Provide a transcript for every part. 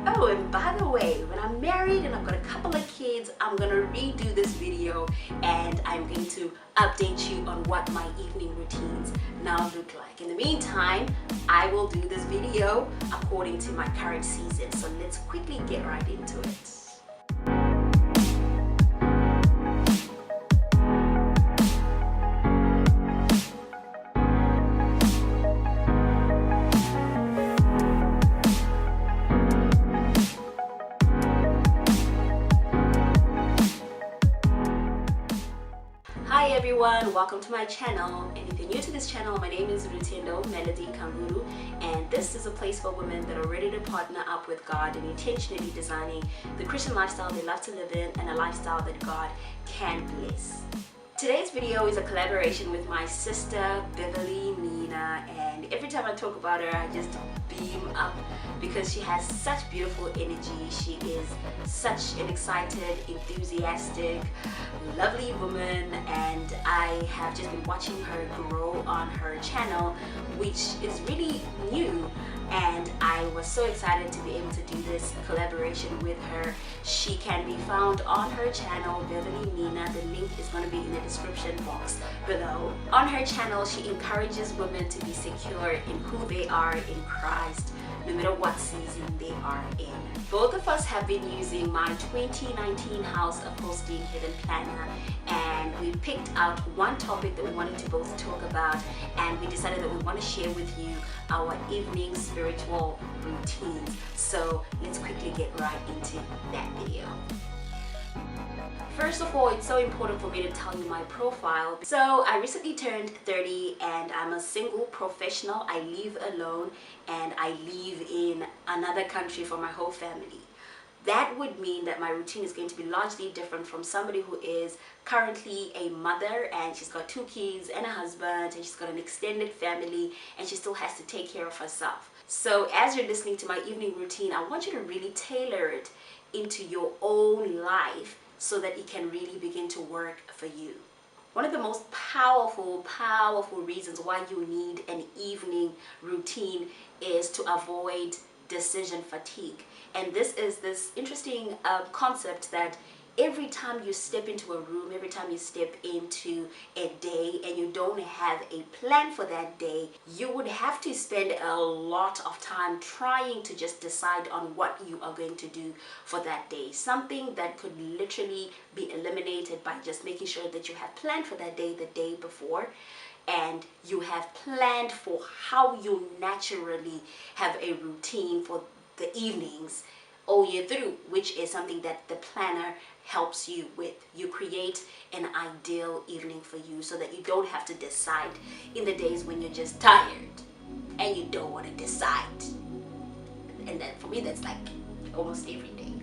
Oh, and by the way, when I'm married and I've got a couple of kids, I'm gonna redo this video and I'm going to update you on what my evening routines now look like. In the meantime, I will do this video according to my current season. So let's quickly get right into it. Hi everyone, welcome to my channel, and if you're new to this channel, my name is Rutiendo Melody Kanguru, and this is a place for women that are ready to partner up with God and intentionally designing the Christian lifestyle they love to live in and a lifestyle that God can bless. Today's video is a collaboration with my sister Beverly Nina, and every time I talk about her I just beam up because she has such beautiful energy. She is such an excited, enthusiastic, lovely woman, and I have just been watching her grow on her channel, which is really new, and I was so excited to be able to do this collaboration with her. She can be found on her channel, Beverly Nina. The link is going to be in the description box below. On her channel, she encourages women to be secure in who they are in Christ, no matter what season they are in. Both of us have been using my 2019 House of Hosting Hidden Planner, and we picked out one topic that we wanted to both talk about, and we decided that we want to share with you our evening spiritual routines. So let's quickly get right into that video. First of all, it's so important for me to tell you my profile. So I recently turned 30 and I'm a single professional. I live alone and I live in another country for my whole family. That would mean that my routine is going to be largely different from somebody who is currently a mother and she's got 2 kids and a husband and she's got an extended family and she still has to take care of herself. So as you're listening to my evening routine, I want you to really tailor it into your own life so that it can really begin to work for you. One of the most powerful reasons why you need an evening routine is to avoid decision fatigue. And this is this interesting concept that every time you step into a room, every time you step into a day and you don't have a plan for that day, you would have to spend a lot of time trying to just decide on what you are going to do for that day. Something that could literally be eliminated by just making sure that you have planned for that day the day before, and you have planned for how you naturally have a routine for the evenings all year through, which is something that the planner helps you with. You create an ideal evening for you so that you don't have to decide in the days when you're just tired and you don't want to decide. And then for me, that's like almost every day.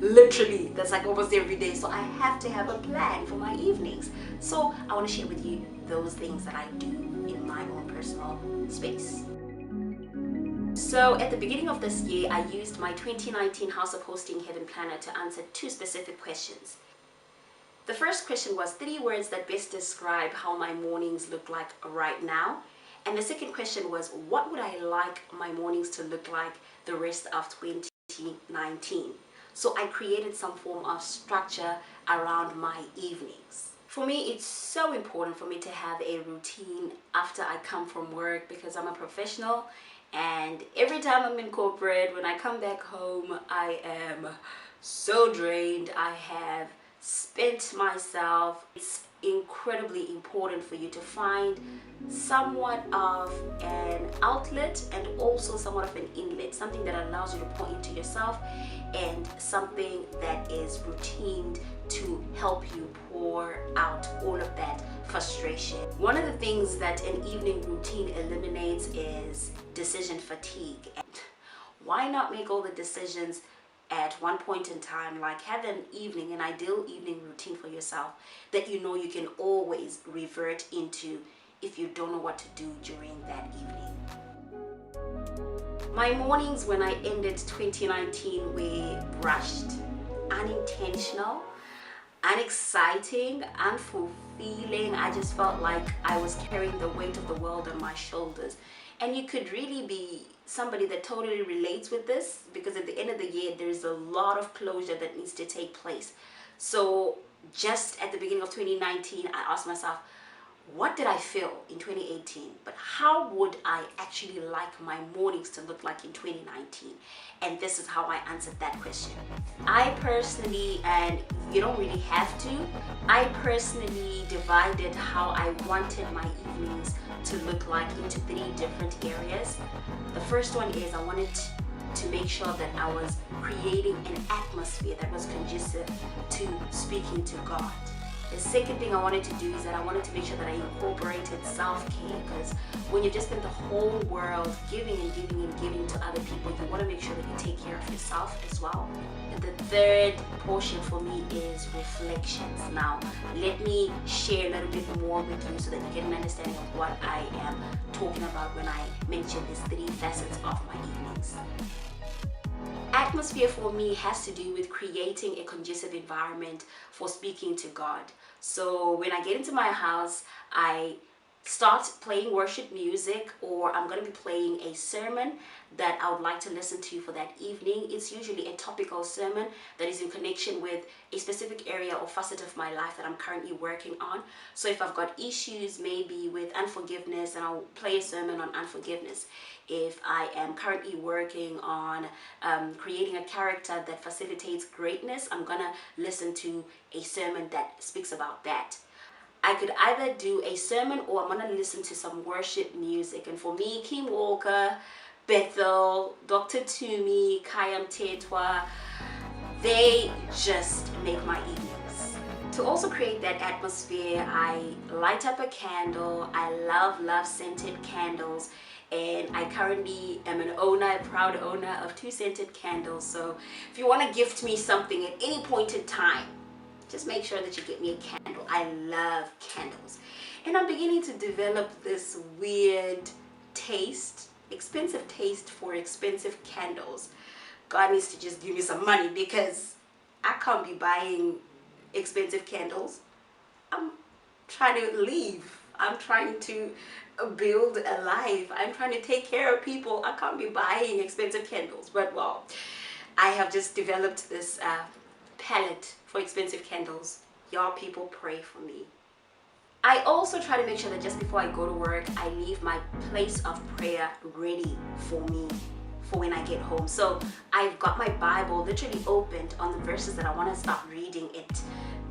Literally, that's like almost every day. So I have to have a plan for my evenings. So I want to share with you those things that I do in my own personal space. So at the beginning of this year, I used my 2019 House of Hosting Heaven Planner to answer 2 specific questions. The first question was 3 words that best describe how my mornings look like right now. And the second question was, what would I like my mornings to look like the rest of 2019? So I created some form of structure around my evenings. For me, it's so important for me to have a routine after I come from work because I'm a professional. And every time I'm in corporate, when I come back home, I am so drained. I have spent myself. It's incredibly important for you to find somewhat of an outlet and also somewhat of an inlet, something that allows you to pour into yourself and something that is routine to help you pour out all of that frustration. One of the things that an evening routine eliminates is decision fatigue. And why not make all the decisions at one point in time? Like, have an ideal evening routine for yourself that you know you can always revert into if you don't know what to do during that evening. My mornings when I ended 2019 were rushed, unintentional, unexciting, unfulfilling. I just felt like I was carrying the weight of the world on my shoulders, and you could really be somebody that totally relates with this, because at the end of the year, there's a lot of closure that needs to take place. So just at the beginning of 2019, I asked myself, what did I feel in 2018, but how would I actually like my mornings to look like in 2019? And this is how I answered that question. I personally, and you don't really have to, I personally divided how I wanted my evenings to look like into 3 different areas. The first one is I wanted to make sure that I was creating an atmosphere that was conducive to speaking to God. The second thing I wanted to do is that I wanted to make sure that I incorporated self-care, because when you've just spent the whole world giving and giving and giving to other people, you want to make sure that you take care of yourself as well. And the third portion for me is reflections. Now, let me share a little bit more with you so that you get an understanding of what I am talking about when I mention these 3 facets of my evenings. Atmosphere for me has to do with creating a conducive environment for speaking to God. So when I get into my house, I start playing worship music, or I'm going to be playing a sermon that I would like to listen to for that evening. It's usually a topical sermon that is in connection with a specific area or facet of my life that I'm currently working on. So if I've got issues maybe with unforgiveness, then I'll play a sermon on unforgiveness. If I am currently working on creating a character that facilitates greatness, I'm gonna listen to a sermon that speaks about that. I could either do a sermon or I'm gonna listen to some worship music. And for me, King Walker, Bethel, Dr. Toomey, Kayam Tetwa, they just make my evenings. To also create that atmosphere, I light up a candle. I love scented candles. And I currently am a proud owner of 2 scented candles. So if you want to gift me something at any point in time, just make sure that you get me a candle. I love candles. And I'm beginning to develop this weird taste, expensive taste for expensive candles. God needs to just give me some money, because I can't be buying expensive candles. I'm trying to leave. I'm trying to build a life. I'm trying to take care of people. I can't be buying expensive candles. But well, I have just developed this palette for expensive candles. Y'all people pray for me. I also try to make sure that just before I go to work, I leave my place of prayer ready for me for when I get home. So I've got my Bible literally opened on the verses that I want to start reading at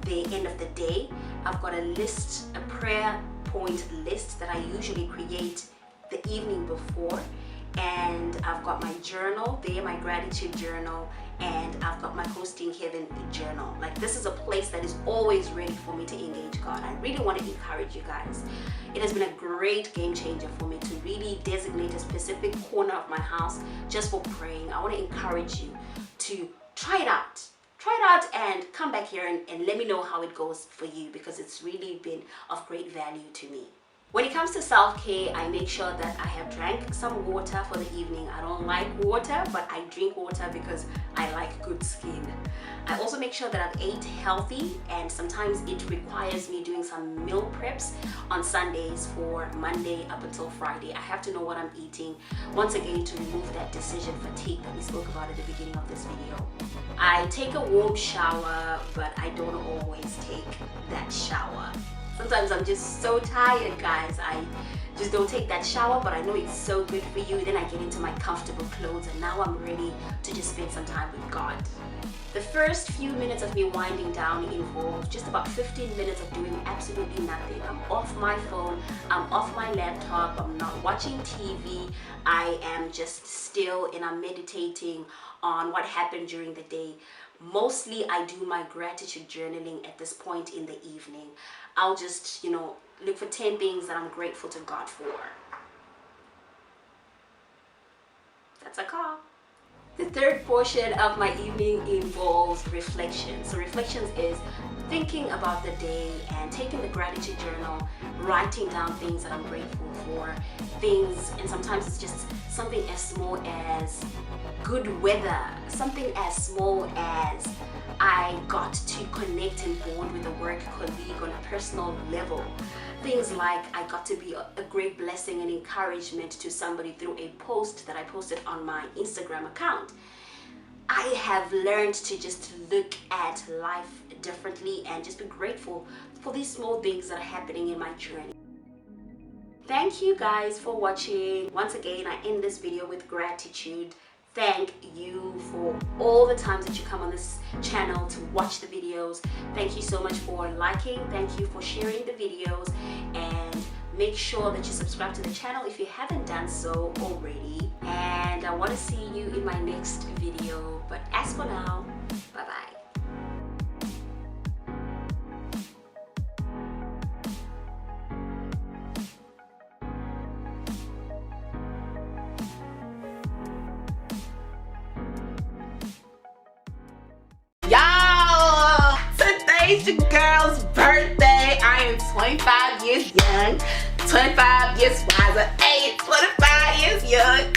the end of the day. I've got a list, a prayer point list that I usually create the evening before. And I've got my journal there, my gratitude journal, and I've got my Hosting Heaven journal. Like, this is a place that is always ready for me to engage God. I really want to encourage you guys. It has been a great game changer for me to really designate a specific corner of my house just for praying. I want to encourage you to try it out. Try it out and come back here and let me know how it goes for you, because it's really been of great value to me. When it comes to self-care, I make sure that I have drank some water for the evening. I don't like water, but I drink water because I like good skin. I also make sure that I've ate healthy, and sometimes it requires me doing some meal preps on Sundays for Monday up until Friday. I have to know what I'm eating, once again, to remove that decision fatigue that we spoke about at the beginning of this video. I take a warm shower, but I don't always take that shower. Sometimes I'm just so tired, guys. I just don't take that shower, but I know it's so good for you. Then I get into my comfortable clothes, and now I'm ready to just spend some time with God. The first few minutes of me winding down involve just about 15 minutes of doing absolutely nothing. I'm off my phone, I'm off my laptop, I'm not watching TV. I am just still and I'm meditating on what happened during the day. Mostly I do my gratitude journaling at this point in the evening. I'll just, look for 10 things that I'm grateful to God for. That's a call. The third portion of my evening involves reflection. So reflections is thinking about the day and taking the gratitude journal, writing down things that I'm grateful for, and sometimes it's just something as small as good weather, something as small as I got to connect and bond with a work colleague on a personal level. things like I got to be a great blessing and encouragement to somebody through a post that I posted on my Instagram account. I have learned to just look at life differently and just be grateful for these small things that are happening in my journey. Thank you guys for watching. Once again, I end this video with gratitude. Thank you for all the times that you come on this channel to watch the videos. Thank you so much for liking. Thank you for sharing the videos, and make sure that you subscribe to the channel if you haven't done so already. And I want to see you in my next video. But as for now, bye bye. Y'all, today's your girl's birthday. I am 25 years young, 25 years wiser, 25 years young.